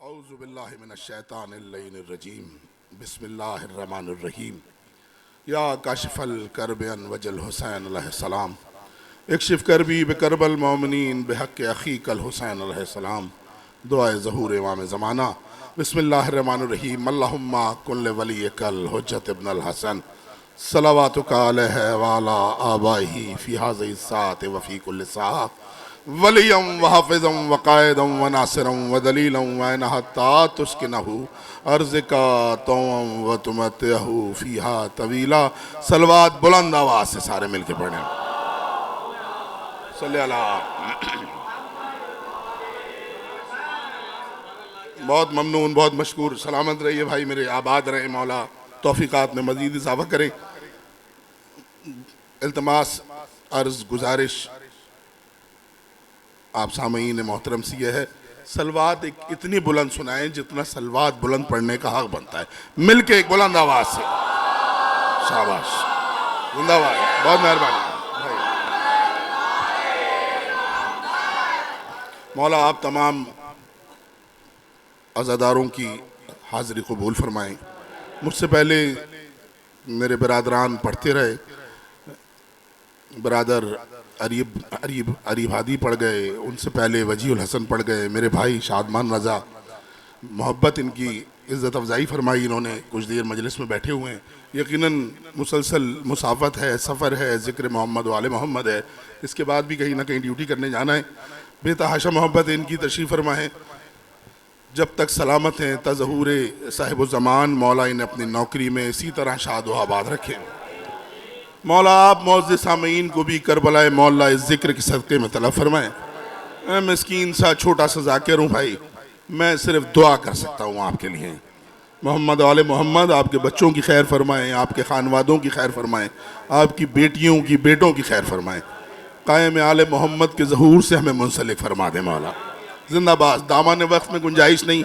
औज़ु बिल्लाहि मिनश्शैतानिर्रजीम बिस्मिल्लाहिर्रहमानिर्रहीम या काशिफल कर्ब वजल हुसैन अलैहिस्सलाम इक्शिफ करबी बिकरबल मोमिनीन बिहक़्क़ि अख़ीकल हुसैन अलैहिस्सलाम दुआए ज़हूर इमाम ज़माना बिस्मिल्लाहिर्रहमानिर्रहीम अल्लाहुम्मा कुल्ल वलियकल हुज्जत इब्नुल हसन सलावातुका अलैहि व अला आबाइही फ़ी हाज़िहि साअति व फ़ी कुल्लि साअ वलियम व हाफ़िज़म व क़ाइदम व नासिरम व दलीलम व हत्ता तुस्किनहु अर्ज़िका तौम व तुमत्तिहु फ़ीहा तवीला। सलवात बुलंद आवाज़ से सारे मिलके पढ़ें। सल्ले अला। बहुत ममनून, बहुत मशकूर। सलामत रहिए भाई मेरे, आबाद रहें, मौला तौफ़ीक़ात में मज़ीद इज़ाफ़ा करें। इल्तमास, अर्ज़, गुजारिश आप सामईन मोहतरम सी है, सलवात एक इतनी बुलंद सुनाएं जितना सलवात बुलंद पढ़ने का हक बनता है। मिलके एक बुलंद आवाज़ से। शाबाश, जिंदाबाद, बहुत मेहरबानी भाई। मौला आप तमाम अज़ादारों की हाज़िरी कबूल फरमाएँ। मुझसे पहले मेरे बरादरान पढ़ते रहे, बरादर अरीब हादी पढ़ गए, उनसे पहले वजीहुल हसन पढ़ गए, मेरे भाई शादमान रज़ा, मोहब्बत इनकी इज़्ज़त अफ़ज़ाई फरमाई इन्होंने, कुछ देर मजलिस में बैठे हुए हैं। यकीनन मुसलसल मुसाफ़त है, सफ़र है, ज़िक्र मोहम्मद वाले मोहम्मद है, इसके बाद भी कहीं ना कहीं ड्यूटी करने जाना है। बेतहाशा मोहब्बत है इनकी, तशरीफ़ फरमा है। जब तक सलामत हैं तज़हूर साहिब-उज़्ज़मान, मौला इन्हें अपनी नौकरी में इसी तरह शाद व आबाद रखें। मौला आप मौज़ सामीन को भी करबलाए मौला इस ज़िक्र के सदक़े में तलब फरमाएँ। मैं मिस्कीन सा छोटा सा ज़ाकिर हूँ भाई, मैं सिर्फ दुआ कर सकता हूँ आपके लिए। मोहम्मद वाले मोहम्मद आपके बच्चों की खैर फरमाएँ, आपके खानवादों की खैर फरमाएँ, आपकी बेटियों की बेटों की खैर फरमाएँ। कायम आले मोहम्मद के ज़हूर से हमें मुंसलिक फरमा दें मौला। जिंदाबाद। दामन वक्त में गुंजाइश नहीं,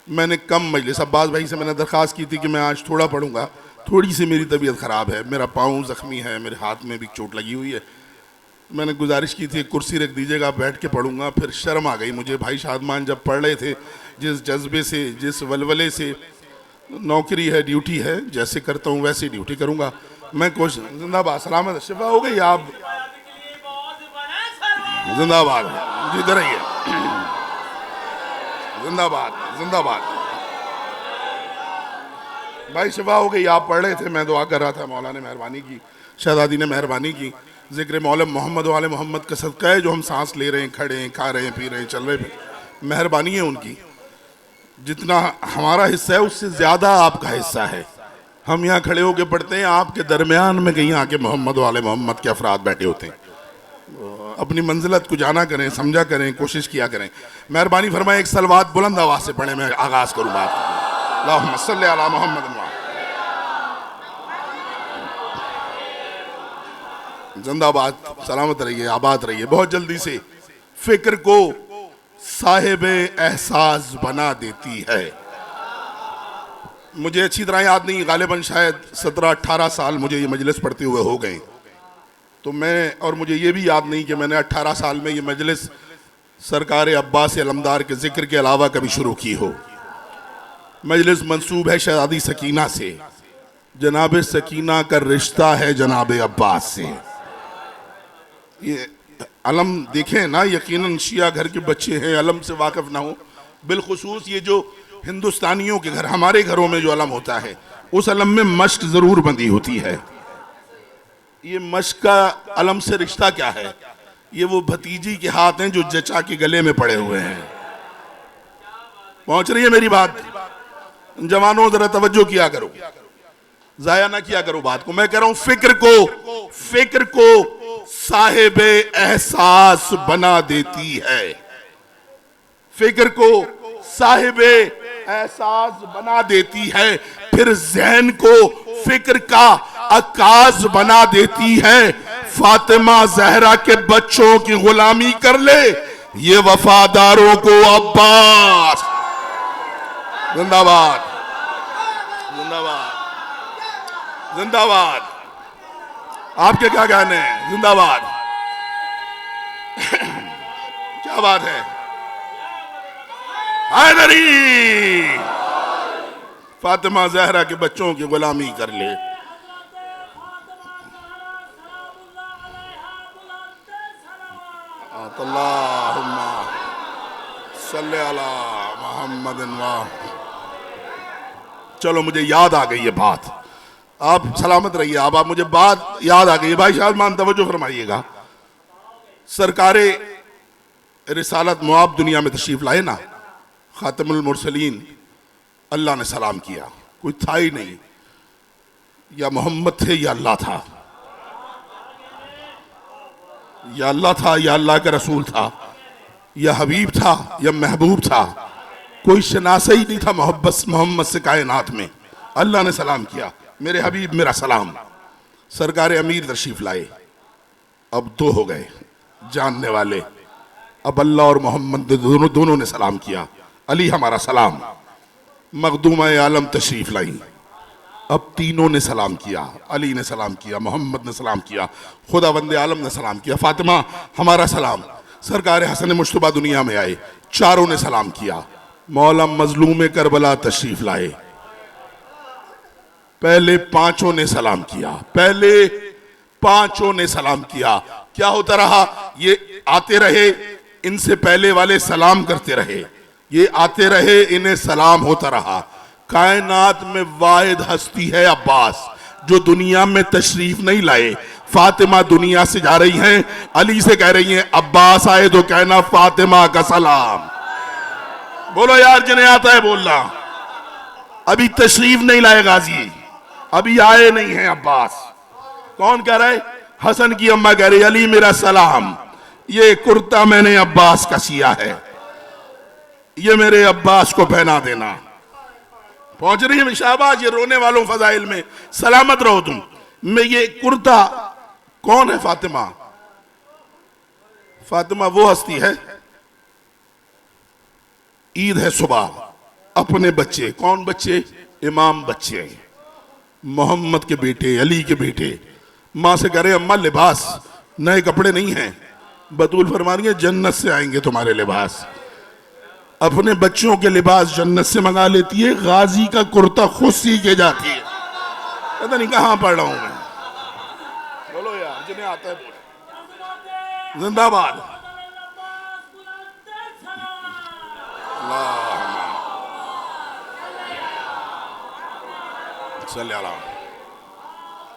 मैंने कम मजलिस, अब्बास भाई से मैंने दरख्वास्त की थी कि मैं आज थोड़ा पढ़ूंगा, थोड़ी सी मेरी तबीयत ख़राब है, मेरा पाँव ज़ख्मी है, मेरे हाथ में भी चोट लगी हुई है। मैंने गुजारिश की थी कुर्सी रख दीजिएगा, बैठ के पढ़ूंगा। फिर शर्म आ गई मुझे, भाई शादमान जब पढ़ रहे थे, जिस जज्बे से, जिस वलवले से, नौकरी है, ड्यूटी है, जैसे करता हूँ वैसे ड्यूटी करूँगा मैं। कोशिश। जिंदाबाद, सलामत, शिफा हो गई आप। जिंदाबाद, जिधर रहिए। जिंदाबाद, जिंदाबाद भाई, शिफा हो गई। आप पढ़ रहे थे, मैं दुआ कर रहा था। मौला ने मेहरबानी की, शहजादी ने मेहरबानी की। ज़िक्र मौलम मोहम्मद वाले मोहम्मद का सदका है जो हम सांस ले रहे हैं, खड़े हैं, खा रहे हैं, पी रहे हैं, चल रहे हैं। मेहरबानी है उनकी, जितना हमारा हिस्सा है उससे ज़्यादा आपका हिस्सा है। हम यहाँ खड़े होकर पढ़ते हैं, आपके दरमियान में कहीं आके मोहम्मद वाले मोहम्मद के अफराद बैठे होते हैं। अपनी मंजिलत को जाना करें, समझा करें, कोशिश किया करें। मेहरबानी फरमाएं, एक सलवात बुलंद आवाज़ से पढ़ें। मैं आगाज़ करूँ बात। अल्लाहुम्मा सल्लि अला मोहम्मद। जिंदाबाद, सलामत रहिए, आबाद रहिए। बहुत जल्दी से, फिक्र को साहिब एहसास बना देती है। मुझे अच्छी तरह याद नहीं, गालिबन शायद 17-18 साल मुझे ये मजलिस पढ़ते हुए हो गए, तो मैं, और मुझे ये भी याद नहीं कि मैंने 18 साल में ये मजलिस सरकार अब्बास अलमदार के ज़िक्र के अलावा कभी शुरू की हो। मजलिस मंसूब है शहज़ादी सकीना से, जनाब सकीना का रिश्ता है जनाब अब्बास से। ये अलम देखें ना, यकीनन शिया घर के बच्चे हैं, अलम से वाकिफ़ ना हो। बिलखुसूस ये जो हिंदुस्तानियों के घर, हमारे घरों में जो अलम होता है, उस अलम में मश्क ज़रूर बंधी होती है। ये मश्क का अलम से रिश्ता क्या है? ये वो भतीजी के हाथ हैं जो जचा के गले में पड़े हुए हैं। पहुंच रही है मेरी बात? जवानों जरा तवज्जो किया करो, जाया ना किया करो बात को। मैं कह रहा हूं फिक्र को साहिब एहसास बना देती है। फिक्र को साहिब एहसास बना देती है, फिर ज़हन को फिक्र का अकाज बना देती है। फातिमा जहरा के बच्चों की गुलामी कर ले, ये वफादारों को अब्बास। जिंदाबाद, जिंदाबाद, जिंदाबाद। आपके क्या कहने हैं? जिंदाबाद। क्या बात है? हैदरी फातिमा जहरा के बच्चों की गुलामी कर ले। अल्लाहुम्मा सल्ले अला मुहम्मदिन व। चलो मुझे याद आ गई ये बात, आप सलामत रहिए। आप मुझे बात याद आ गई। भाई शाहजमान तवज्जो फरमाइएगा। सरकारे रिसालत मुआब दुनिया में तशरीफ लाए ना, खातमुल मुरसलीन, अल्लाह ने सलाम किया। कोई था ही नहीं, या मोहम्मद थे या अल्लाह था, या अल्लाह था या अल्लाह का रसूल था, या हबीब था या महबूब था। कोई शनासा ही नहीं था मोहम्मद से कायनात में। अल्लाह ने सलाम किया, मेरे हबीब मेरा सलाम। सरकार अमीर तशरीफ लाए, अब दो हो गए जानने वाले। अब अल्लाह और मोहम्मद दोनों ने सलाम किया। अली हमारा सलाम। मखदूम आलम तशरीफ लाई, अब तीनों ने सलाम किया। अली ने सलाम किया, मोहम्मद ने सलाम किया, खुदावंद आलम ने सलाम किया। फातिमा हमारा सलाम। सरकार हसन मुश्तबा दुनिया में आए, चारों ने सलाम किया। मौला मजलूम करबला तशरीफ लाए, पहले पांचों ने सलाम किया। पहले पांचों ने सलाम किया। क्या होता रहा? ये आते रहे, इनसे पहले वाले सलाम करते रहे, ये आते रहे, इन्हें सलाम होता रहा। कायनात में वाहिद हस्ती है अब्बास जो दुनिया में तशरीफ नहीं लाए। फातिमा दुनिया से जा रही हैं, अली से कह रही हैं अब्बास आए तो कहना फातिमा का सलाम। बोलो यार जिन्हें आता है बोलना। अभी तशरीफ नहीं लाए गाजी, अभी आए नहीं हैं अब्बास। कौन कह रहा है? हसन की अम्मा कह रही अली मेरा सलाम, ये कुर्ता मैंने अब्बास का सिया है, ये मेरे अब्बास को पहना देना। पहुंच रही है शाहबाज, ये रोने वालों फजाइल में सलामत रहो तुम। मैं ये कुर्ता कौन है? फातिमा। फातिमा वो हस्ती है, ईद है सुबह, अपने बच्चे, कौन बच्चे? इमाम बच्चे, मोहम्मद के बेटे, अली के बेटे। मां से कह रहे अम्मा लिबास, नए कपड़े नहीं हैं। बतूल फरमा रही है जन्नत से आएंगे तुम्हारे लिबास। अपने बच्चों के लिबास जन्नत से मंगा लेती है, गाजी का कुर्ता खुद सी के जाती है। पता नहीं कहां पढ़ रहा हूं मैं। बोलो यार जिन्हें आता है बोलो। जिंदाबाद।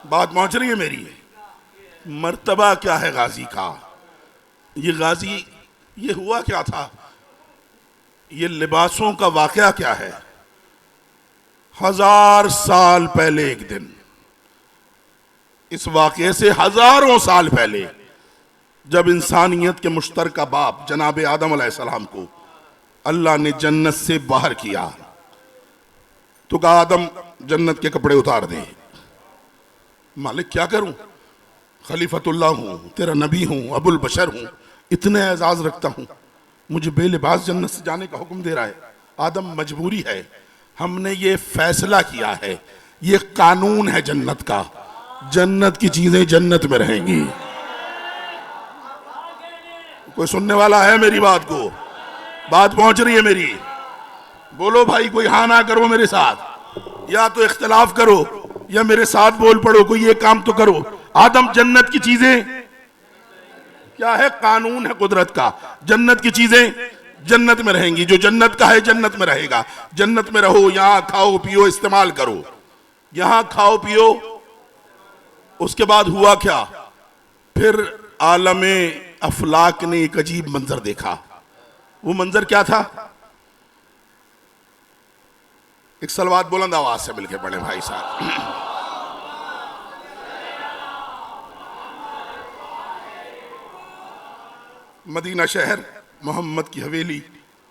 बात पहुंच रही है मेरी। मर्तबा क्या है गाजी का? ये गाजी, ये हुआ क्या था? ये लिबासों का वाकया क्या है? 1000 साल पहले एक दिन, इस वाकये से हजारों साल पहले, जब इंसानियत के मुश्तरका बाप जनाब आदम अलैहिस्सलाम को अल्लाह ने जन्नत से बाहर किया तो कहा आदम जन्नत के कपड़े उतार दे। मालिक क्या करूं, खलीफतुल्लाह हूं, तेरा नबी हूं, अबुल बशर हूं, इतने एजाज रखता हूं, मुझे बेलिबास जन्नत से जाने का हुक्म दे रहा है। आदम मजबूरी है, हमने ये फैसला किया है, ये कानून है जन्नत का, जन्नत की चीजें जन्नत में रहेंगी। कोई सुनने वाला है मेरी बात को? बात पहुंच रही है मेरी? बोलो भाई, कोई हाँ ना करो मेरे साथ, या तो इख्तिलाफ करो या मेरे साथ बोल पड़ो, कोई ये काम तो करो। आदम जन्नत की चीजें क्या है? कानून है कुदरत का, जन्नत की चीजें जन्नत में रहेंगी, जो जन्नत का है जन्नत में रहेगा। जन्नत में रहो, यहां खाओ पियो इस्तेमाल करो, यहां खाओ पियो। उसके बाद हुआ क्या? फिर आलमे अफलाक ने एक अजीब मंजर देखा। वो मंजर क्या था? एक सलवात बुलंद आवाज से मिलके पढ़े भाई साहब। मदीना शहर, मोहम्मद की हवेली,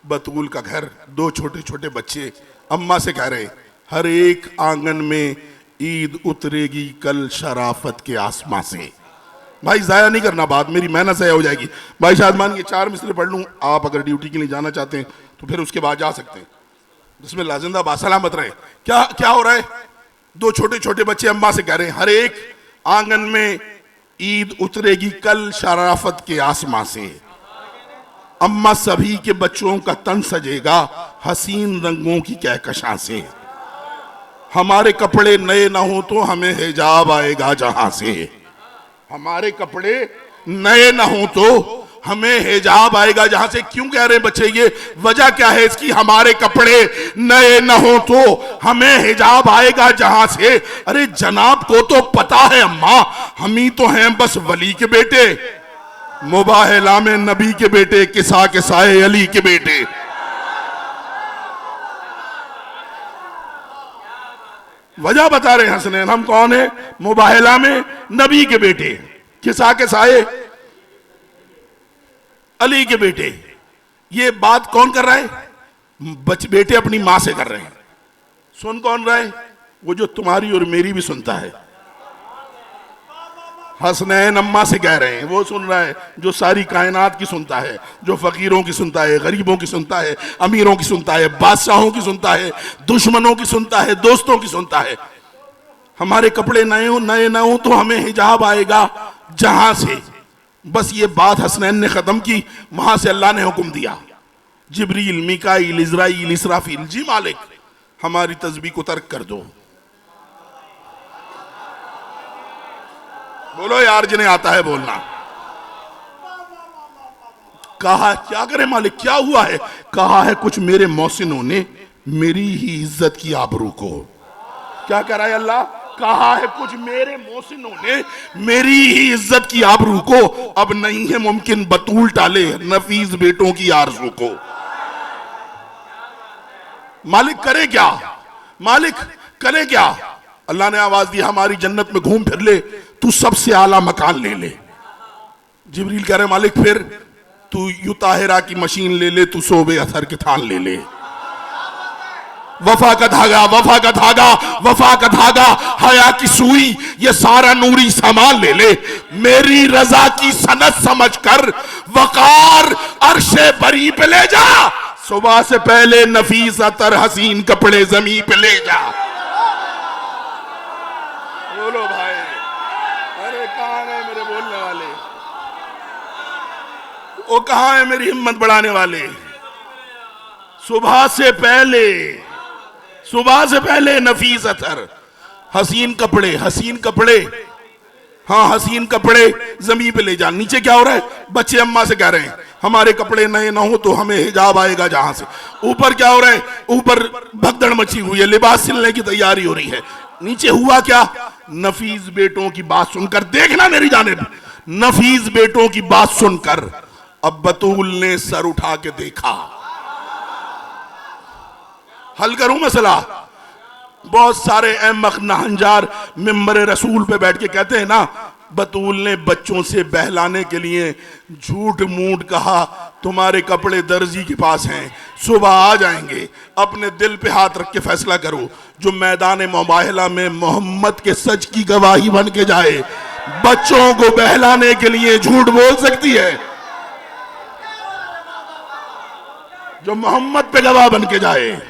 बतूल का घर, दो छोटे छोटे बच्चे अम्मा से कह रहे हर एक आंगन में ईद उतरेगी कल शराफत के आसमां से। भाई जाया नहीं करना बात, मेरी मेहनत जाया हो जाएगी। भाई शादमान ये 4 मिसरे पढ़ लूँ, आप अगर ड्यूटी के लिए जाना चाहते हैं तो फिर उसके बाद जा सकते हैं। बिस्मिल्लाह, जिंदाबाद, सलामत रहे। क्या क्या हो रहा है? दो छोटे छोटे बच्चे अम्मा से कह रहे हैं हर एक आंगन में ईद उतरेगी कल शराफत के आसमां से। अम्मा सभी के बच्चों का तन सजेगा, हसीन रंगों की कहकशां से। हमारे कपड़े नए ना हो तो हमें हिजाब आएगा जहां से। हमारे कपड़े नए ना हो तो हमें हिजाब आएगा जहां से। क्यों कह रहे हैं बच्चे ये? वजह क्या है इसकी? हमारे कपड़े नए न हो तो हमें हिजाब आएगा जहां से। अरे जनाब को तो पता है अम्मा, हम ही तो हैं बस वली के बेटे, मुबाहिला में नबी के बेटे, किसा के साए अली के बेटे। वजह बता रहे हैं हसनैन, हम कौन है? मुबाहिला में नबी के बेटे, किसा के साए अली के बेटे। ये बात कौन कर रहा है? बेटे अपनी मां से कर रहे हैं। सुन कौन रहा है? वो जो तुम्हारी और मेरी भी सुनता है। हसनैन अम्मा से कह रहे हैं, वो सुन रहा है जो सारी कायनात की सुनता है, जो फकीरों की सुनता है, गरीबों की सुनता है, अमीरों की सुनता है, बादशाहों की सुनता है, दुश्मनों की सुनता है, दोस्तों की सुनता है। हमारे कपड़े नए ना हो तो हमें हिजाब आएगा जहां से। बस ये बात हसनैन ने खत्म की, वहां से अल्लाह ने हुक्म दिया, जिब्रील, मिकाईल, इजराइल, इसराफील, जी मालिक हमारी तस्बीह को तर्क कर दो। बोलो यार जिन्हें आता है बोलना। कहा क्या करे मालिक, क्या हुआ है? कहा है कुछ मेरे मोहसिनों ने मेरी ही इज्जत की आबरू को। क्या कह रहा है अल्लाह? कहा है कुछ मेरे मोहसिनों ने मेरी ही इज्जत की आबरू को अब नहीं है मुमकिन बतूल टाले नफीस बेटों की आरज़ू को। मालिक करे क्या? मालिक करे क्या? अल्लाह ने आवाज दी, हमारी जन्नत में घूम फिर ले, तू सबसे आला मकान ले ले। जिब्रील कह रहे मालिक फिर? तू युताहिरा की मशीन ले ले, तू सोबे असर के थान ले ले। वफा का धागा, वफा का धागा, वफा का धागा, हया की सुई, ये सारा नूरी सामान ले ले। मेरी रजा की सनत समझ कर वकार अर्शे बरी पे ले जा। सुबह से पहले नफीस अतर हसीन कपड़े जमीन पे ले जा। बोलो भाई, अरे कहां है मेरे बोलने वाले? वो कहां है मेरी हिम्मत बढ़ाने वाले? सुबह से पहले, सुबह से पहले नफीस अतर, हसीन कपड़े, हसीन कपड़े, हाँ हसीन कपड़े जमीन पे ले जा। नीचे क्या हो रहा है? बच्चे अम्मा से कह रहे हैं हमारे कपड़े नए ना हो तो हमें हिजाब आएगा जहां से। ऊपर क्या हो रहा है? ऊपर भगदड़ मची हुई है, लिबास सिलने की तैयारी हो रही है। नीचे हुआ क्या? नफीस बेटों की बात सुनकर, देखना मेरी जानिब, नफीस बेटों की बात सुनकर अब बतूल ने सर उठा के देखा। हल करूं मसला? बहुत सारे अहमक नहंजार मिंबर रसूल पे बैठ के कहते हैं ना, बतूल ने बच्चों से बहलाने के लिए झूठ मूठ कहा तुम्हारे कपड़े दर्जी के पास हैं, सुबह आ जाएंगे। अपने दिल पे हाथ रख के फैसला करो, जो मैदान मुबाहिला में मोहम्मद के सच की गवाही बन के जाए, बच्चों को बहलाने के लिए झूठ बोल सकती है? जो मोहम्मद पे गवाह बन के जाए,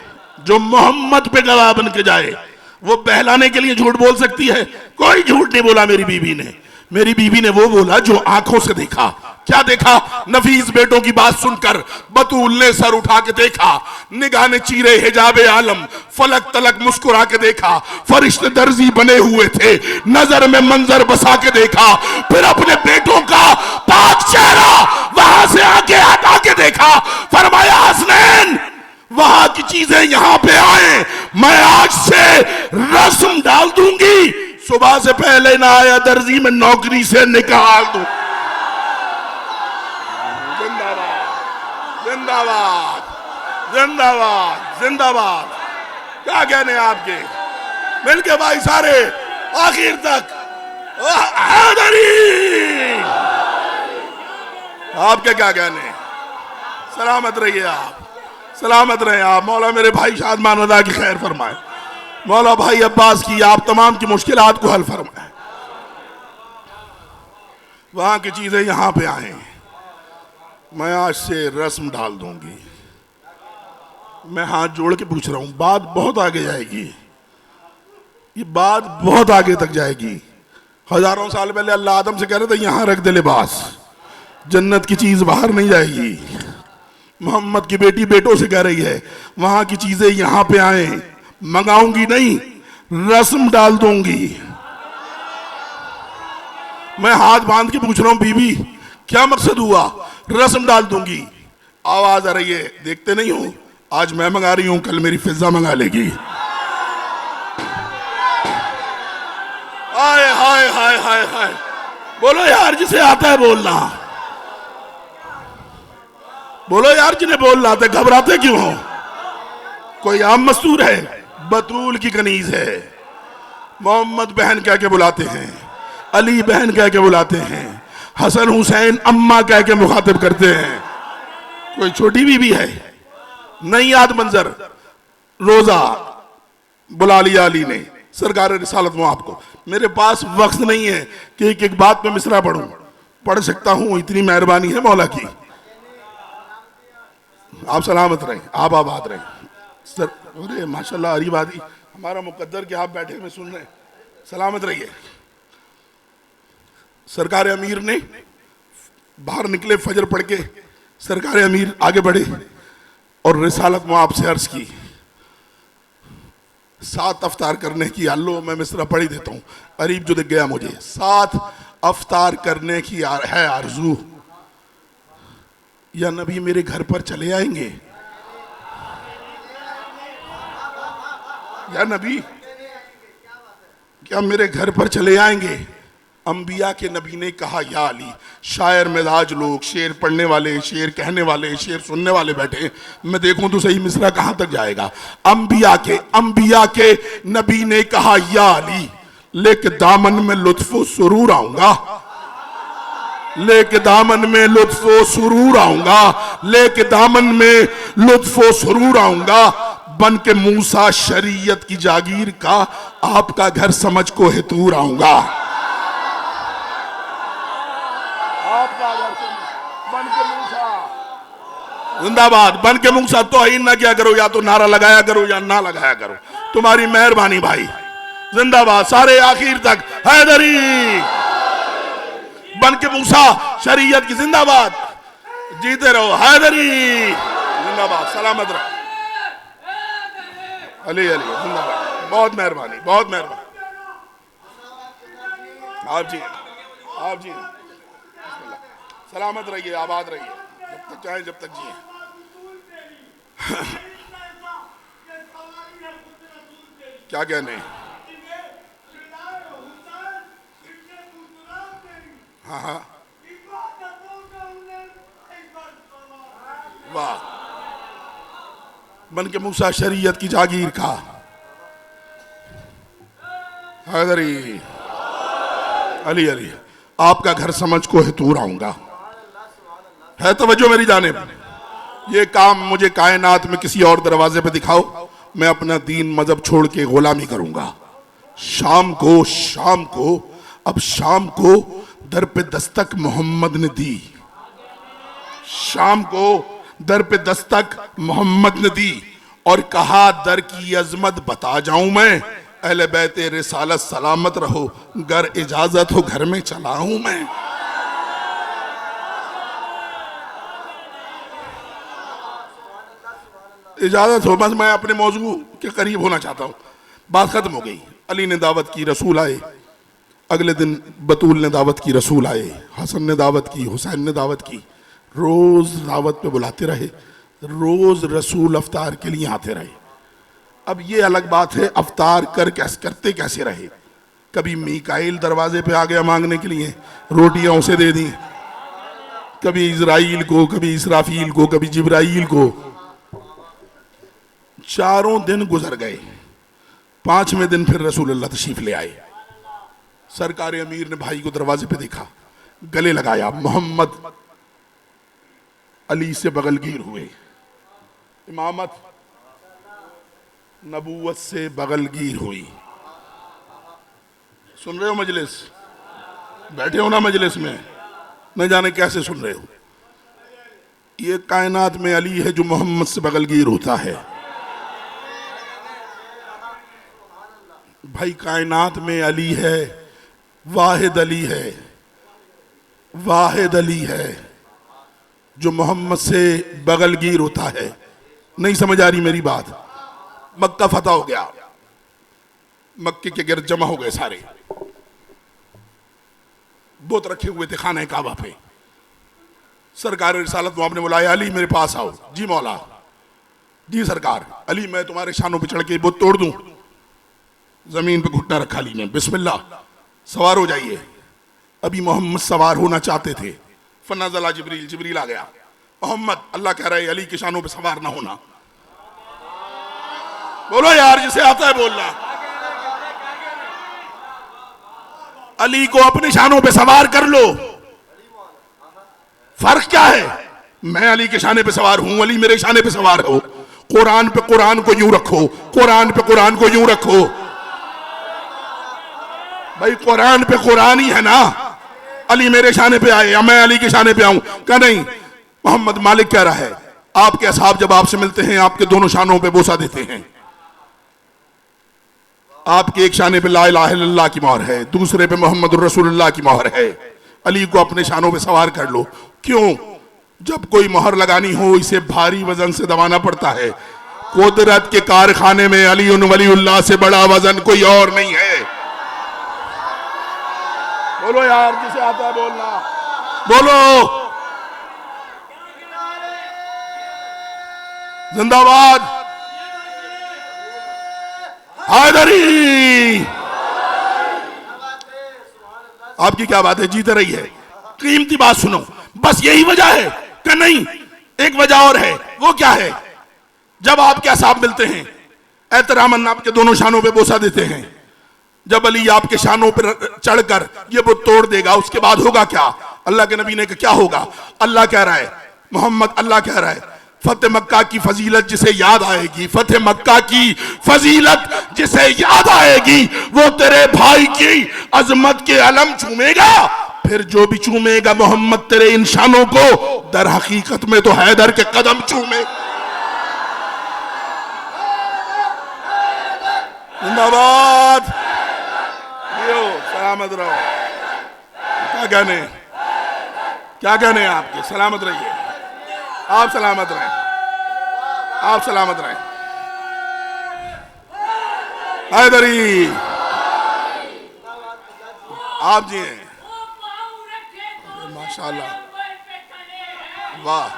जो मोहम्मद पे गवाह बन के जाए, वो बहलाने के लिए झूठ बोल सकती है? कोई झूठ नहीं बोला मेरी बीबी ने। मेरी बीबी ने वो बोला जो आंखों से देखा। क्या देखा? नफीस बेटों की बात सुनकर बतूल ने सर उठा के देखा, निगाह ने चीरे हिजाबे आलम, फलक तलक मुस्कुरा के देखा, फरिश्ते दर्जी बने हुए थे, नजर में मंजर बसा के देखा, फिर अपने बेटों का पाक चेहरा वहां से आके हटा के देखा। फरमाया हसनैन वहां की चीजें यहां पे आए, मैं आज से रस्म डाल दूंगी, सुबह से पहले ना आया दर्जी में नौकरी से निकाल दूं। जिंदाबाद जिंदाबाद जिंदाबाद जिंदाबाद। क्या कहने आपके? मिलके भाई सारे आखिर तक आपके क्या कहने? सलामत रहिए आप, सलामत रहे आप। मौला मेरे भाई शादमान रजा की खैर फरमाए, मौला भाई अब्बास की आप तमाम की मुश्किलात को हल फरमाए। वहां की चीजें यहां पे आए, मैं आज से रस्म डाल दूंगी। मैं हाथ जोड़ के पूछ रहा हूं, बात बहुत आगे जाएगी, ये बात बहुत आगे तक जाएगी। हजारों साल पहले अल्लाह आदम से कह रहे थे यहां रख दे लिबास, जन्नत की चीज बाहर नहीं जाएगी। मोहम्मद की बेटी बेटों से कह रही है वहां की चीजें यहां पे आए, मंगाऊंगी नहीं, रस्म डाल दूंगी। मैं हाथ बांध के पूछ रहा हूं बीबी क्या मकसद हुआ? रस्म डाल दूंगी। आवाज आ रही है, देखते नहीं हो, आज मैं मंगा रही हूं, कल मेरी फिजा मंगा लेगी। हाय हाय हाय हाय हाय, बोलो यार जिसे आता है बोलना, बोलो यार जिन्हें बोलना आता है, घबराते क्यों हो? कोई आम मस्तूर है? बतूल की कनीज है। मोहम्मद बहन कह के बुलाते हैं, अली बहन कह के बुलाते हैं, हसन हुसैन अम्मा कह के मुखातिब करते हैं। कोई छोटी बीबी है? नहीं याद मंजर, रोजा बुला लिया अली ने, सरकार रिसालत वो आपको। मेरे पास वक्त नहीं है कि एक एक बात में मिसरा पढ़ूं, पढ़ सकता हूं, इतनी मेहरबानी है मौला की। आप सलामत रहें, आप आबाद रहें सर। अरे माशाल्लाह अरीब आदि हमारा मुकद्दर के आप बैठे में सुन रहे, सलामत रहिए। सरकार अमीर ने बाहर निकले, फजर पढ़ के सरकार अमीर आगे बढ़े और रिसालत में आपसे अर्ज की, 7 अफ्तार करने की, अल्लो मैं मिसरा पढ़ ही देता हूं, अरीब जो दिख गया मुझे, 7 अफ्तार करने की है आरजू, या नबी मेरे घर पर चले आएंगे? या नबी क्या मेरे घर पर चले आएंगे? अंबिया के नबी ने कहा या अली, शायर मिजाज लोग, शेर पढ़ने वाले, शेर कहने वाले, शेर सुनने वाले बैठे, मैं देखूं तो सही मिसरा कहां तक जाएगा। अंबिया के नबी ने कहा या अली, लेके दामन में लुत्फो सुरूर आऊंगा, लेके दामन में लुत्फो सुरूर आऊंगा, लेके दामन में लुत्फो सुरूर आऊंगा, बन के मूसा शरीयत की जागीर का, आपका घर समझ को हेतूर आऊंगा। आपका घर बन के मूसा, जिंदाबाद, बन के मूसा। तो ही ना क्या करो, या तो नारा लगाया करो या ना लगाया करो, तुम्हारी मेहरबानी भाई, जिंदाबाद सारे आखिर तक। हैदरी बन के मूसा शरीयत की जिंदाबाद, जीते रहो हैदरी जिंदाबाद, सलामत रहो। अली अली जिंदाबाद, बहुत मेहरबानी, बहुत मेहरबानी। आप जी सलामत रहिए, आबाद रहिए, जब तक चाहे जब तक जिए। क्या कहने, हाँ हाँ वाह, बन के मूसा शरीयत की जागीर का, हैदरी अली अली, आपका घर समझ को हेतूर आऊंगा। है तवज्जो मेरी जानिब? ये काम मुझे कायनात में किसी और दरवाजे पे दिखाओ, मैं अपना दीन मजहब छोड़ के गुलामी करूंगा। शाम को अब शाम को दर पे दस्तक मोहम्मद ने दी, शाम को दर पे दस्तक मोहम्मद ने दी और कहा दर की अजमत बता जाऊं मैं, अहले बैते रिसालत सलामत रहो, घर इजाजत हो घर में चला हूं मैं। इजाजत हो, बस मैं अपने मौजू के करीब होना चाहता हूं। बात खत्म हो गई। अली ने दावत की, रसूल आए, अगले दिन बतूल ने दावत की, रसूल आए, हसन ने दावत की, हुसैन ने दावत की, रोज दावत पे बुलाते रहे, रोज रसूल अफ्तार के लिए आते रहे। अब ये अलग बात है अफ्तार करते कैसे रहे। कभी मीकाइल दरवाजे पे आ गया मांगने के लिए, रोटियां उसे दे दी, कभी इजराइल को, कभी इसराफील को, कभी जिब्राइल को। 4 दिन गुजर गए, 5वें दिन फिर रसूलुल्लाह तशरीफ ले आए। सरकार अमीर ने भाई को दरवाजे पे देखा, गले लगाया, मोहम्मद अली से बगलगीर हुए। इमामत नबूवत से बगलगीर हुई। सुन रहे हो मजलिस? बैठे हो ना मजलिस में, न जाने कैसे सुन रहे हो। ये कायनात में अली है जो मोहम्मद से बगलगीर होता है। भाई कायनात में अली है, वाहिद अली है, वाहिद अली है जो मोहम्मद से बगलगीर होता है। नहीं समझ आ रही मेरी बात? मक्का फतह हो गया, मक्के के गिर्द जमा हो गए सारे, बुत रखे हुए थे खाने काबा पे। सरकार रिसालत में आपने बुलाया, अली मेरे पास आओ। जी मौला, जी सरकार। अली मैं तुम्हारे शानों पे चढ़ के बुत तोड़ दूं? जमीन पे घुटना रखा अली ने, बिस्मिल्लाह सवार हो जाइए। अभी मोहम्मद सवार होना चाहते थे, फनाजला जिब्रील, जिब्रील आ गया। मोहम्मद, अल्लाह कह रहा है अली के शानों पे सवार ना होना। बोलो यार, जिसे आता है बोलना। अली को अपने शानों पे सवार कर लो। फर्क क्या है? मैं अली के शाने पे सवार हूं, अली मेरे शाने पे सवार हो। कुरान पे कुरान को यूं रखो, कुरान पे कुरान को यूं रखो। भाई कुरान पे कुरान ही है ना। अली मेरे शाने पे आए या मैं अली के शाने पे आऊं? क्या नहीं, मोहम्मद मालिक कह रहा है आपके असहाब जब आपसे मिलते हैं आपके दोनों शानों पे बोसा देते हैं। आपके एक शाने पे ला इलाहा इल्लल्लाह की मोहर है, दूसरे पे मोहम्मद रसूलुल्लाह की मोहर है। अली को अपने शानों पे सवार कर लो। क्यों? जब कोई मोहर लगानी हो इसे भारी वजन से दबाना पड़ता है। कुदरत के कारखाने में अली वलीउल्लाह से बड़ा वजन कोई और नहीं है। बोलो यार, जिसे आता है बोलना। बोलो जिंदाबाद हैदरी। आपकी क्या बात है, जीत रही है। कीमती बात सुनो, बस यही वजह है कि नहीं? एक वजह और है, वो क्या है? जब आपके असहाब मिलते हैं एहतरामन आपके दोनों शानों पे बोसा देते हैं। जब अली आपके शानों पर चढ़कर ये वो तोड़ देगा, उसके बाद होगा क्या? अल्लाह के नबी ने कहा क्या होगा? अल्लाह कह रहा है, मोहम्मद अल्लाह कह रहा है फतेह मक्का की फजीलत जिसे याद आएगी, फतेह मक्का की फजीलत जिसे याद आएगी वो तेरे भाई की अजमत के अलम चूमेगा। फिर जो भी चूमेगा मोहम्मद तेरे इन शानों को, दर हकीकत में तो हैदर के कदम चूमे। जिंदाबाद, सलामत रहो। क्या कहने आपके? सलामत रहिए, आप सलामत रहें, आप सलामत रहें। हैदरी आप जी हैं, माशाल्लाह, वाह।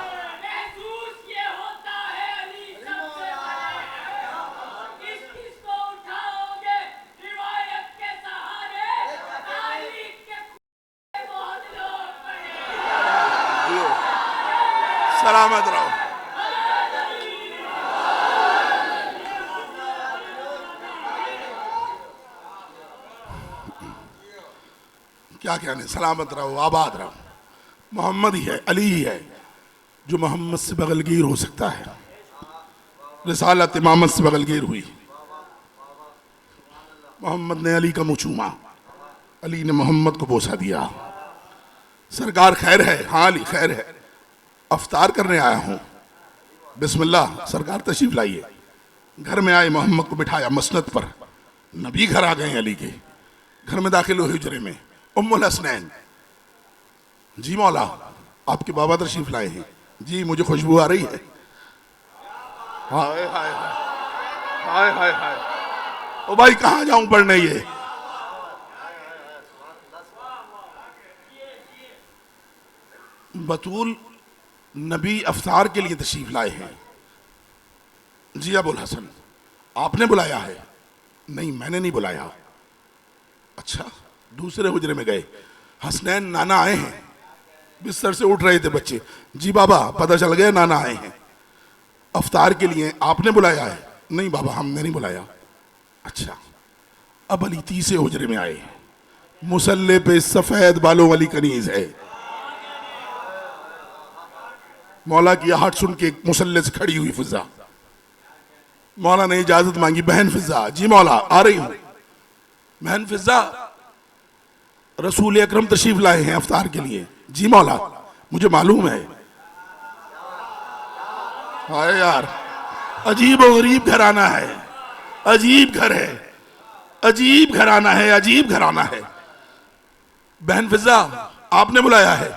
सलामत रहो। क्या कहने, सलामत रहो, आबाद रहो। मोहम्मद ही है, अली ही है जो मोहम्मद से बगलगीर हो सकता है। रिसालत इमामत से बगलगीर हुई, मोहम्मद ने अली का मुंह चूमा, अली ने मोहम्मद को बोसा दिया। सरकार खैर है? हाँ अली खैर है, अफ्तार करने आया हूं। बिस्मिल्लाह, सरकार तशरीफ लाइए। घर में आए, मोहम्मद को बिठाया मसनद पर। नबी घर आ गए अली के। घर में दाखिल हुए हुजरे में उम्मुल हसनैन। जी मौला, आपके बाबा तशरीफ लाए हैं। जी मुझे खुशबू आ रही है। हाय हाय हाय हाय हाय। ओ भाई कहाँ जाऊं पढ़ने? ये बतूल नबी अफ्तार के लिए तशरीफ लाए हैं। जी अबुल हसन, आपने बुलाया है? नहीं मैंने नहीं बुलाया। अच्छा, दूसरे हुजरे में गए, हसनैन नाना आए हैं। बिस्तर से उठ रहे थे बच्चे। जी बाबा पता चल गया नाना आए हैं अफ्तार के लिए, आपने बुलाया है? नहीं बाबा हमने नहीं बुलाया। अच्छा, अब अली तीसरे हुजरे में आए, मुसल्ले पे सफेद बालों वाली कनीज है। मौला की आहट सुन के मुसल्ले से खड़ी हुई फिजा। मौला ने इजाजत मांगी, बहन फिजा। जी मौला आ रही हूं। बहन फिजा, रसूल अकरम तशरीफ लाए हैं अफ्तार के लिए। जी मौला मुझे मालूम है। हाय यार, अजीब और गरीब घराना है, अजीब घर है, अजीब घराना है, अजीब घराना है। बहन फिजा आपने बुलाया है?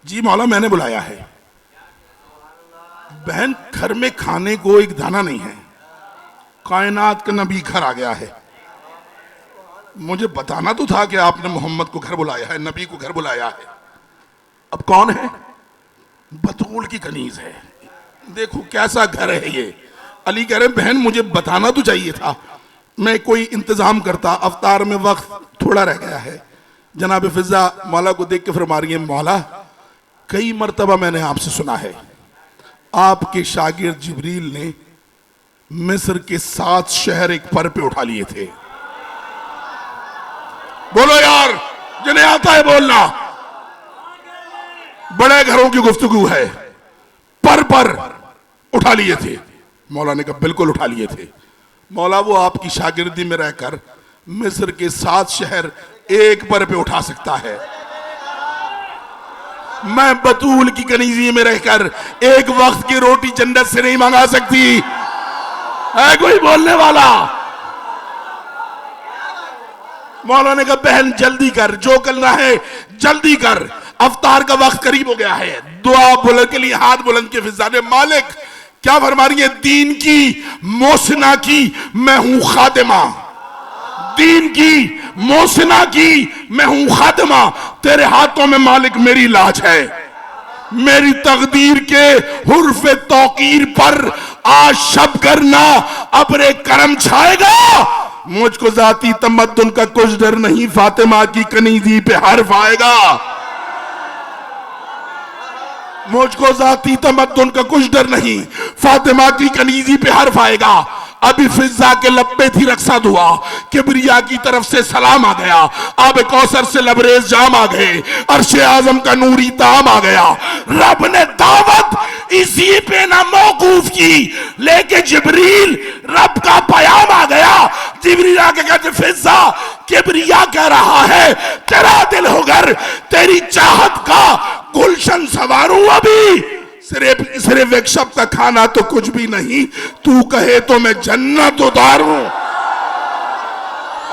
जी मौला मैंने बुलाया है। बहन घर में खाने को एक दाना नहीं है, कायनात का नबी घर आ गया है। मुझे बताना तो था कि आपने मोहम्मद को घर बुलाया है, नबी को घर बुलाया है। अब कौन है? बतूल की कनीज है। देखो कैसा घर है ये। अली कह रहे बहन मुझे बताना तो चाहिए था, मैं कोई इंतजाम करता। अवतार में वक्त थोड़ा रह गया है। जनाब फिजा मौला को देख के फरमा रही है, मौला कई मर्तबा मैंने आपसे सुना है आपके शागिर्द जिब्रील ने मिस्र के 7 शहर एक पर पे उठा लिए थे। बोलो यार, जिन्हें आता है बोलना। बड़े घरों की गुफ्तगू है। पर उठा लिए थे। मौला ने कहा बिल्कुल उठा लिए थे। मौला वो आपकी शागिर्दी में रहकर मिस्र के 7 शहर एक पर पे उठा सकता है। मैं बतूल की कनीजी में रहकर एक वक्त की रोटी जन्नत से नहीं मंगा सकती। है कोई बोलने वाला? मौला ने कहा बहन जल्दी कर, जो करना है जल्दी कर, अवतार का वक्त करीब हो गया है। दुआ बुलंद के लिए हाथ बुलंद के फिजा ने मालिक क्या फरमा रही है? दीन की मोसना की मैं हूं खादिमा, दीन की मोसना की मैं हूं खादिमा। तेरे हाथों में मालिक मेरी लाज है। मेरी तकदीर के हुर्फ तौकीर पर आज शब करना अपने करम छाएगा। मुझको जाती तमद्दुन का कुछ डर नहीं, फातिमा की कनीजी पे हर्फ आएगा। मुझको जाती तमद्दुन का कुछ डर नहीं, फातिमा की कनीजी पे हर्फ आएगा। अभी फिजा के लब पे थी रक्सा दुआ, किबरिया की तरफ से सलाम आ गया। अब कौसर से लबरेज जाम आ गए, अर्शे आजम का नूरी ताम आ गया। रब ने दावत इसी पे ना मौकूफ की, लेके जिब्रील रब का पयाम आ गया। जिब्रील आके कहते फिजा किबरिया कह रहा है तेरा दिल हो घर, तेरी चाहत का गुलशन संवारूं अभी। सिर्फ एक शब्द का खाना तो कुछ भी नहीं, तू कहे तो मैं जन्नत उतारूं।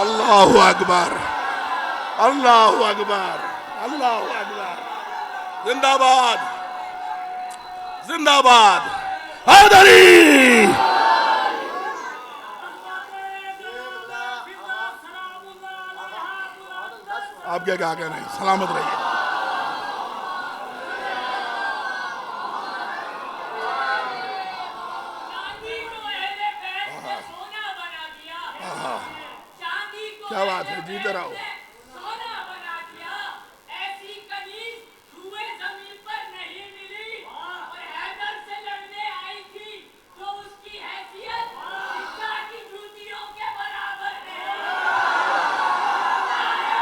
अल्लाहु अकबर, अल्लाहु अकबर, अल्लाहु अकबर। जिंदाबाद, जिंदाबाद हैदरी। आप क्या कह रहे हैं? सलामत रहिए। क्या बात है, जीते रहो।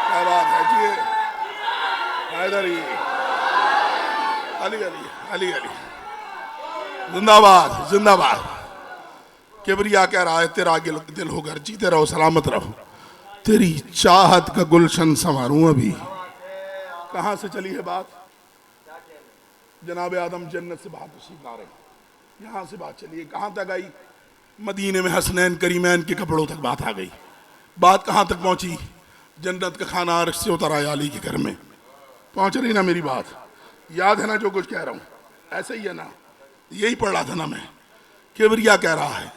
क्या बात है जी, हैदरी, अली अली अली अली, जिंदाबाद जिंदाबाद। किबरिया कह रहा है तेरा दिल होकर, जीते रहो सलामत रहो। तेरी चाहत का गुलशन संवारूं अभी। कहां से चली है बात? जनाब आदम जन्नत से बात तशरीफ ला रहे, यहां से बात चली है। कहां तक आई? मदीने में हसनैन करीमैन के कपड़ों तक बात आ गई। बात कहां तक पहुंची? जन्नत का खाना अर्श से उतर आया अली के घर में। पहुंच रही ना मेरी बात? याद है ना जो कुछ कह रहा हूं? ऐसे ही है ना? यही पढ़ रहा था ना मैं। किबरिया कह रहा है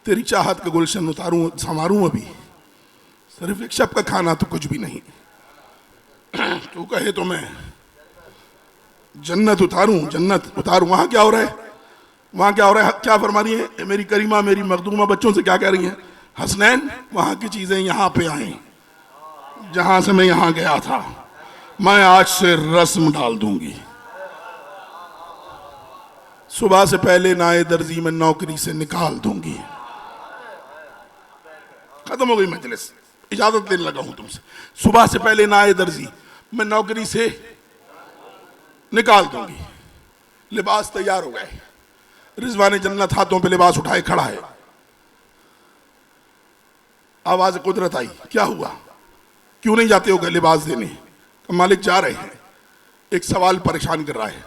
तेरी चाहत का गुलशन उतारूं संवारूं अभी। सिर्फ एक शब का खाना तो कुछ भी नहीं, तू कहे तो मैं जन्नत उतारूं, जन्नत उतारूं। वहां क्या हो रहा है? वहां क्या हो रहा है? क्या फरमा रही है मेरी करीमा, मेरी मखदूमा बच्चों से क्या कह रही है? हसनैन वहां की चीजें यहां पे आई, जहां से मैं यहां गया था, मैं आज से रस्म डाल दूंगी। सुबह से पहले नाए दर्जी में नौकरी से निकाल दूंगी। खत्म हो गई मजलिस, इजाजत लेने लगा हूं तुमसे। सुबह से पहले नाए दर्जी मैं नौकरी से निकाल दूंगी। लिबास तैयार हो गए, रिजवान जन्नत हाथों पे लिबास उठाए खड़ा है। आवाज कुदरत आई, क्या हुआ? क्यों नहीं जाते हो लिबास देने? तो मालिक जा रहे हैं। एक सवाल परेशान कर रहा है।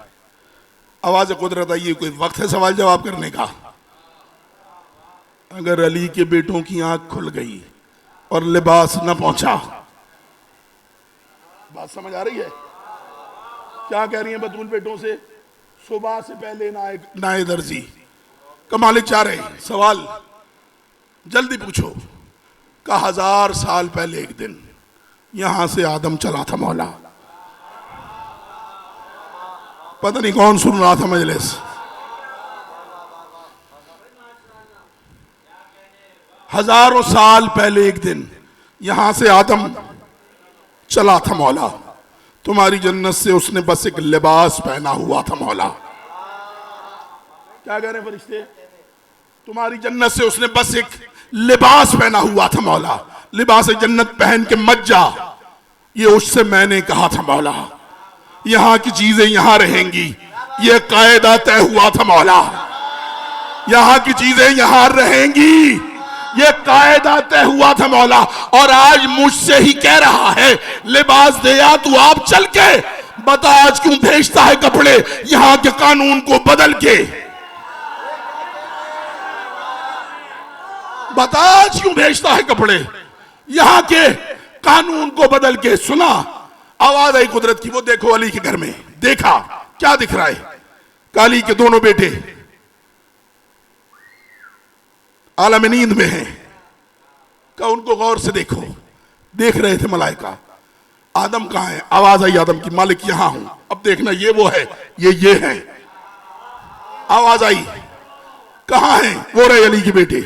आवाज कुदरत आई, कोई वक्त है सवाल जवाब करने का? अगर अली के बेटों की आंख खुल गई और लिबास न पहुंचा, बात समझ आ रही है? क्या कह रही है बतूल बेटों से? सुबह से पहले नाए दर्जी का मालिक चाह रहे सवाल जल्दी पूछो। का 1000 साल पहले एक दिन यहां से आदम चला था मौला। पता नहीं कौन सुन रहा था मजलिस। 1000 साल पहले एक दिन यहां से आदम चला था मौला। तुम्हारी जन्नत से उसने बस एक लिबास पहना हुआ था मौला। क्या कह रहे फरिश्ते? तुम्हारी जन्नत से उसने बस एक लिबास पहना हुआ था मौला। लिबास जन्नत पहन के मत जा, ये उससे मैंने कहा था मौला। यहां की चीजें यहां रहेंगी, ये कायदा तय हुआ था मौला। यहां की चीजें यहां रहेंगी, ये कायदा तय हुआ था मौला। और आज मुझसे ही कह रहा है लिबास दे या तू आप चल के बता आज क्यों भेजता है कपड़े यहां के कानून को बदल के। बता आज क्यों भेजता है कपड़े यहां के कानून को बदल के। सुना आवाज आई कुदरत की। वो देखो अली के घर में देखा क्या दिख रहा है? काली के दोनों बेटे आलम नींद में हैं। का उनको गौर से देखो। देख रहे थे मलाइका। आदम कहां है? आवाज आई आदम की, मालिक यहां हूं। अब देखना ये वो है, ये है। आवाज आई कहां है? वो रहे अली के बेटे।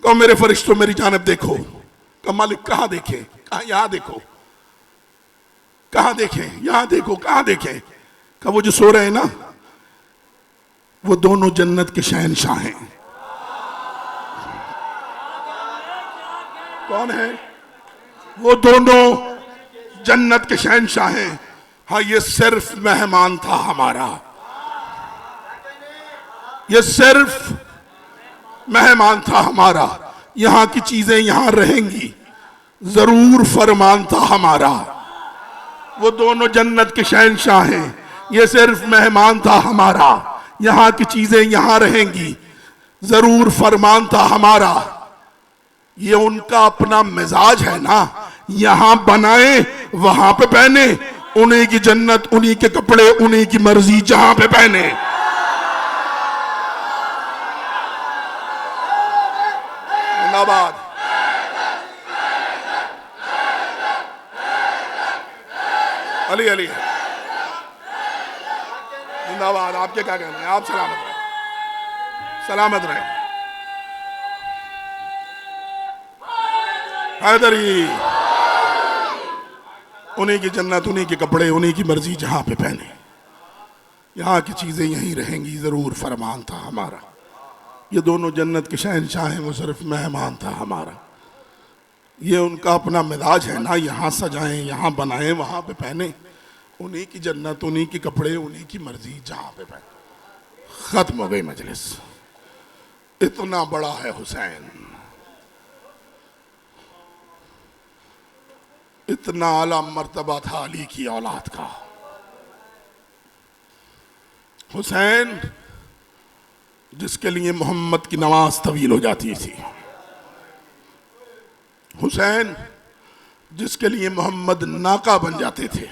कहो मेरे फरिश्तों मेरी जानब देखो। का मालिक कहां देखे? कहा यहां देखो। कहां देखे? यहां देखो। कहां देखे? का वो जो सो रहे हैं ना, वो दोनों जन्नत के शहंशाह हैं। कौन है? वो दोनों जन्नत के शहंशाह हैं। हाँ ये सिर्फ मेहमान था हमारा, ये सिर्फ मेहमान था हमारा। यहां की चीजें यहां रहेंगी, जरूर फरमान था हमारा। वो दोनों जन्नत के शहंशाह हैं, ये सिर्फ मेहमान था हमारा। यहां की चीजें यहां रहेंगी, जरूर फरमान था हमारा। ये उनका अपना मिजाज है ना, यहां बनाए वहां पे पहने। उन्हीं की जन्नत, उन्हीं के कपड़े, उन्हीं की मर्जी जहां पे पहने। जिंदाबाद। अली अली जिंदाबाद। आपके क्या कहना है? आप सलामत रहे, सलामत रहे। हैदरी उन्हीं की जन्नत, उन्हीं के कपड़े, उन्हीं की मर्जी जहां पे पहने। यहां की चीजें यहीं रहेंगी, जरूर फरमान था हमारा। ये दोनों जन्नत के शहंशाह हैं, वो सिर्फ मेहमान था हमारा। ये उनका अपना मिजाज है ना, यहां सजाएं, यहां बनाएं, वहां पे पहने। उन्हीं की जन्नत, उन्हीं के कपड़े, उन्हीं की मर्जी जहां पे पहने। खत्म हो गई मजलिस। इतना बड़ा है हुसैन, इतना आला मर्तबा था अली की औलाद का। हुसैन जिसके लिए मोहम्मद की नमाज तवील हो जाती थी। हुसैन जिसके लिए मोहम्मद नाका बन जाते थे,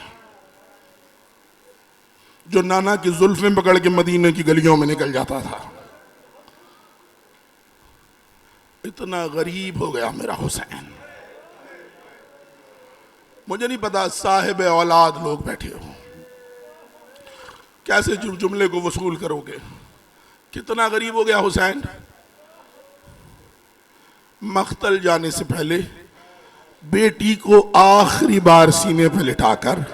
जो नाना की जुल्फें पकड़ के मदीने की गलियों में निकल जाता था। इतना गरीब हो गया मेरा हुसैन। मुझे नहीं पता साहिब औलाद लोग बैठे हो कैसे जुमले को वसूल करोगे। कितना गरीब हो गया हुसैन। मख्तल जाने से पहले बेटी को आखिरी बार सीने पे लिटाकर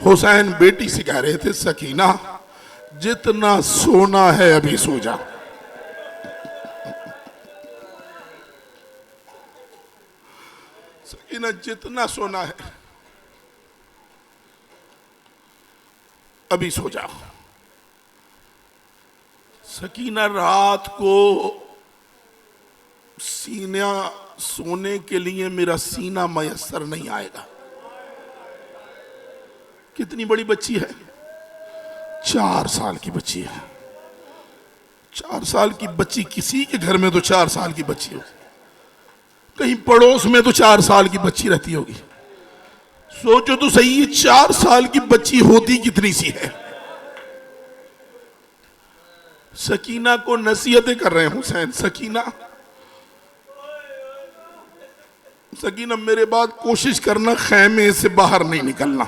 हुसैन बेटी से कह रहे थे, सकीना जितना सोना है अभी सो जा। सकीना जितना सोना है अभी सो जा। सकीना रात को सीना सोने के लिए मेरा सीना मयसर नहीं आएगा। कितनी बड़ी बच्ची है? 4 साल की बच्ची है। 4 साल की बच्ची, किसी के घर में तो 4 साल की बच्ची हो, कहीं पड़ोस में तो 4 साल की बच्ची रहती होगी। सोचो तो सही, 4 साल की बच्ची होती कितनी सी है। सकीना को नसीहतें कर रहे हैं हुसैन, सकीना सकीना मेरे बाद कोशिश करना खैमे से बाहर नहीं निकलना।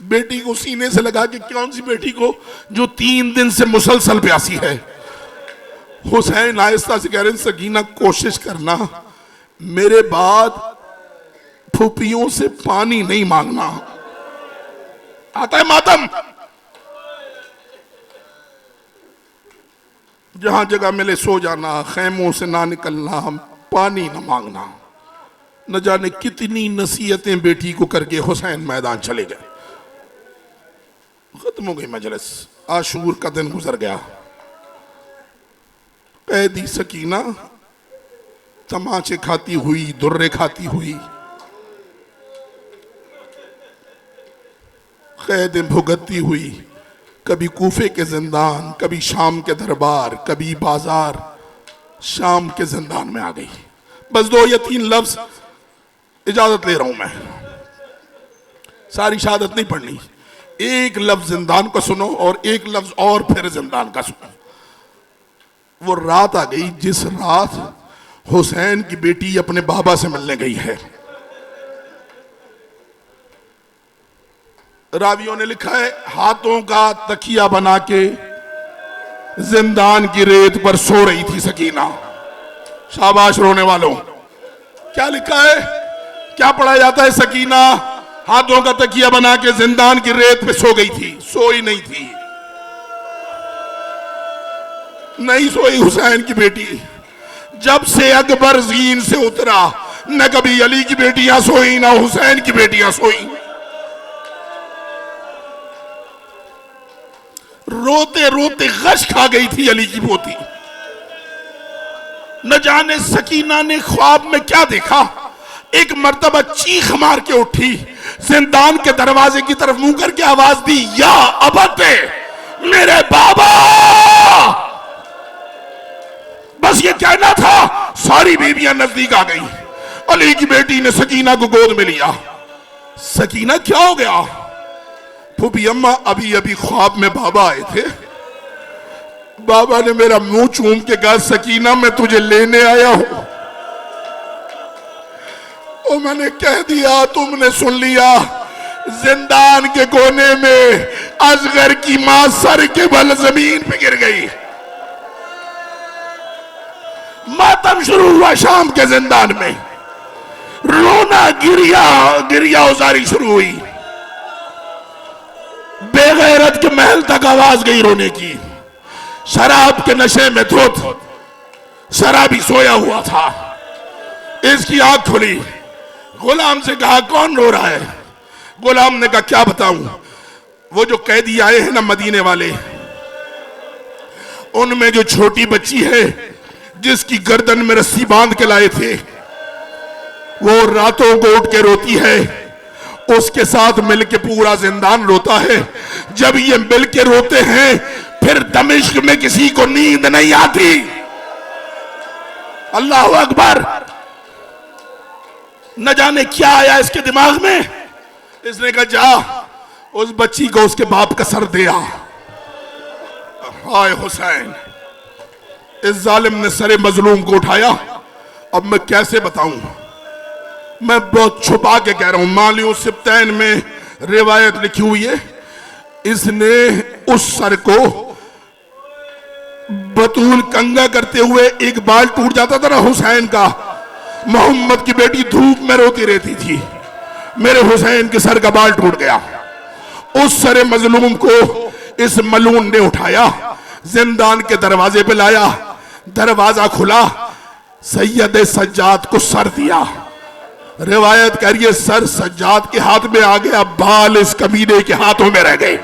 बेटी को सीने से लगा के, कौन सी बेटी को? जो 3 दिन से मुसलसल प्यासी है। हुसैन आहिस्ता से कह रहे हैं सकीना कोशिश करना, मेरे बाद फूफियों से पानी नहीं मांगना। आता है मातम, जहां जगह मिले सो जाना, खैमों से ना निकलना, पानी ना मांगना। न जाने कितनी नसीहतें बेटी को करके हुसैन मैदान चले गए। खत्म हो गई मजलिस, आशूर का दिन गुजर गया। कैदी सकीना तमाचे खाती हुई, दुर्रे खाती हुई, कैद भुगतती हुई, कभी कूफे के जिंदान, कभी शाम के दरबार, कभी बाजार, शाम के जिंदान में आ गई। बस 2 या 3 लफ्ज इजाजत ले रहा हूं मैं, सारी शहादत नहीं पढ़नी। एक लफ्ज जिंदान का सुनो और एक लफ्ज और फिर जिंदान का सुनो। वो रात आ गई जिस रात हुसैन की बेटी अपने बाबा से मिलने गई है। रावियों ने लिखा है हाथों का तकिया बना के जिंदान की रेत पर सो रही थी सकीना। शाबाश रोने वालों, क्या लिखा है, क्या पढ़ा जाता है? सकीना हाथों का तकिया बना के जिंदान की रेत पे सो गई थी, सोई नहीं थी। नहीं सोई हुसैन की बेटी। जब से अकबर जीन से उतरा, न कभी अली की बेटियां सोई, ना हुसैन की बेटियां सोई। रोते रोते गश खा गई थी अली की पोती। न जाने सकीना ने ख्वाब में क्या देखा, एक मर्तबा चीख मार के उठी, जिंदान के दरवाजे की तरफ मुंह करके आवाज दी, या अबते, मेरे बाबा। बस ये कहना था, सारी बीवियां नजदीक आ गई। अली की बेटी ने सकीना को गोद में लिया। सकीना क्या हो गया? फूफी अम्मा, अभी अभी ख्वाब में बाबा आए थे, बाबा ने मेरा मुंह चूम के कहा सकीना मैं तुझे लेने आया हूं। और मैंने कह दिया, तुमने सुन लिया। जिंदान के कोने में असगर की मां सर के बल जमीन पे गिर गई। मातम शुरू हुआ शाम के जिंदान में, रोना गिरिया उजारी शुरू हुई। बेगैरत के महल तक आवाज गई रोने की। शराब के नशे में धुत शराबी सोया हुआ था। इसकी आंख खुली, गुलाम से कहा कौन रो रहा है? गुलाम ने कहा क्या बताऊं, वो जो कैदी आए हैं ना मदीने वाले, उनमें जो छोटी बच्ची है जिसकी गर्दन में रस्सी बांध के लाए थे, वो रातों को उठ के रोती है। उसके साथ मिलके पूरा जिंदान रोता है। जब ये मिलके रोते हैं फिर दमिश्क में किसी को नींद नहीं आती। अल्लाह अकबर। न जाने क्या आया इसके दिमाग में, इसने कहा जा उस बच्ची को उसके बाप का सर दे आ। हाय हुसैन, इस जालिम ने सरे मजलूम को उठाया। अब मैं कैसे बताऊं, मैं बहुत छुपा के कह रहा हूं। मालियों सिब्तैन में रिवायत लिखी हुई है, इसने उस सर को बतूल कंगा करते हुए, एक बाल टूट जाता था ना हुसैन का, मोहम्मद की बेटी धूप में रोती रहती थी, मेरे हुसैन के सर का बाल टूट गया। उस सरे मजलूम को इस मलून ने उठाया, जिंदान के दरवाजे पे लाया। दरवाजा खुला, सैयद सज्जाद को सर दिया। रिवायत करिए सर सज्जाद के हाथ में आ गया, बाल इस कमीने के हाथों में रह गए।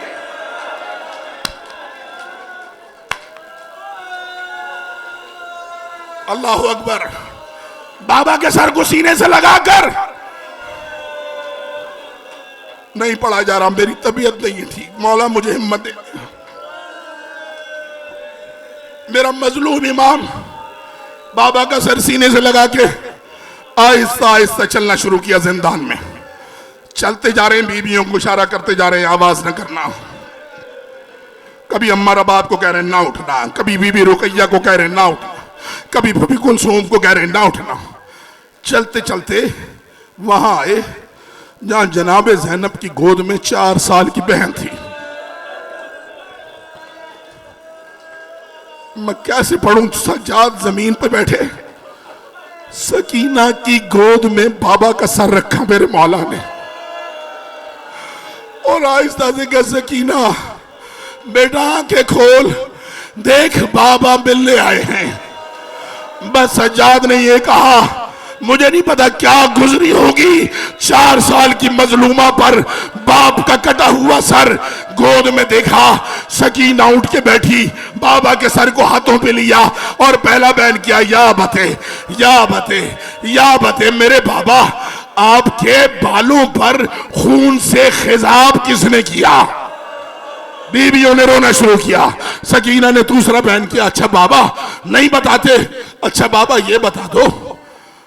अल्लाह अकबर। बाबा के सर को सीने से लगाकर नहीं पढ़ा जा रहा, मेरी तबीयत नहीं है ठीक, मौला मुझे हिम्मत दे। मेरा मजलूम इमाम बाबा का सर सीने से लगा के आहिस्ता आहिस्ता चलना शुरू किया। जिंदान में चलते जा रहे हैं, बीवियों को इशारा करते जा रहे हैं आवाज न करना। कभी अम्मा रबाब को कह रहे हैं ना उठना, कभी बीबी रुकैया को कह रहे हैं ना उठना, कभी फूफी कुलसूम को कह रहे हैं ना उठना। चलते चलते वहां आए जहां जनाबे ज़ैनब की गोद में 4 साल की बहन थी। मैं कैसे पढ़ूं? सज्जाद जमीन पर बैठे, सकीना की गोद में बाबा का सर रखा मेरे मौला ने, और आहिस्ता से कहा सकीना बेटा आंखें खोल, देख बाबा मिलने आए हैं। बस सज्जाद ने ये कहा, मुझे नहीं पता क्या गुजरी होगी 4 साल की मजलूमा पर। बाप का कटा हुआ सर गोद में देखा, सकीना उठ के बैठी, बाबा के सर को हाथों पे लिया और पहला बयान किया, या बते या बते या बते मेरे बाबा, आपके बालों पर खून से खिजाब किसने किया? बीवियों ने रोना शुरू किया। सकीना ने दूसरा बयान किया, अच्छा बाबा नहीं बताते, अच्छा बाबा ये बता दो,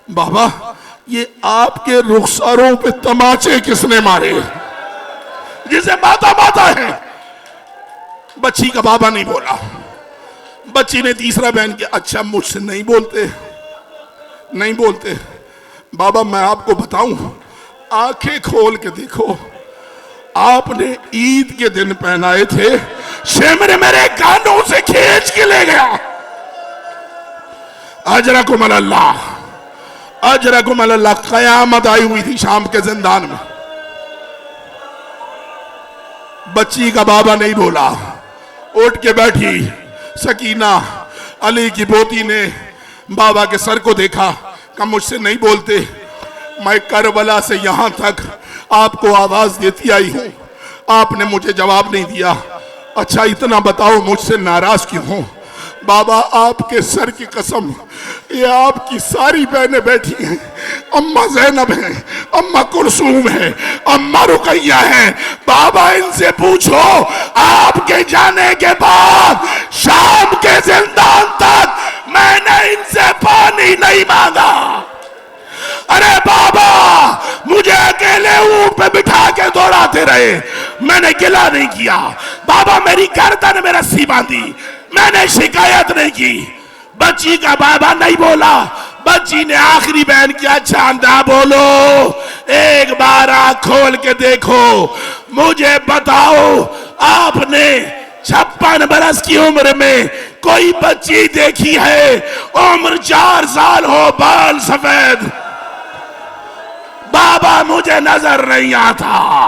बाबा ये आपके रुखसारों पे तमाचे किसने मारे जिसे माता माता है? बच्ची का बाबा नहीं बोला। बच्ची ने तीसरा बयान किया, अच्छा मुझसे नहीं बोलते, नहीं बोलते बाबा, मैं आपको बताऊं, आंखें खोल के देखो, आपने ईद के दिन पहनाए थे, शेमरे मेरे कानों से खींच के ले गया। अजरकुम अल्लाह, अजरकुम अल्लाह। कयामत आई हुई थी शाम के जिंदान में। बच्ची का बाबा नहीं बोला, उठ के बैठी सकीना। अली की पोती ने बाबा के सर को देखा, कहा मुझसे नहीं बोलते, मैं करबला से यहां तक आपको आवाज देती आई हूं, आपने मुझे जवाब नहीं दिया। अच्छा इतना बताओ मुझसे नाराज क्यों हो? बाबा आपके सर की कसम, ये आपकी सारी बहनें बैठी हैं, अम्मा ज़ैनब है, अम्मा कुलसूम है, अम्मा रुकैया है, बाबा इनसे पूछो आपके जाने के बाद शाम के जिंदान तक मैंने इनसे पानी नहीं मांगा। अरे बाबा मुझे अकेले ऊंट पे बिठा के दौड़ाते रहे, मैंने गिला नहीं किया। बाबा मेरी गर्दन में रस्सी बांधी, मैंने शिकायत नहीं की। बच्ची का बाबा नहीं बोला। बच्ची ने आखिरी बयान किया, चांदा बोलो, एक बार आंख खोल के देखो, मुझे बताओ आपने 56 बरस की उम्र में कोई बच्ची देखी है? उम्र 4 साल हो, बाल सफेद। बाबा मुझे नजर नहीं आता।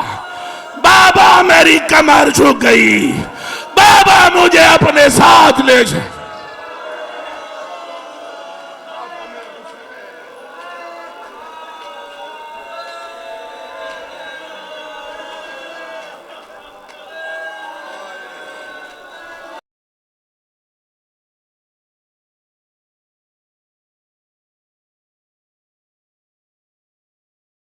बाबा मेरी कमर झुक गई। बाबा मुझे अपने साथ ले जाए।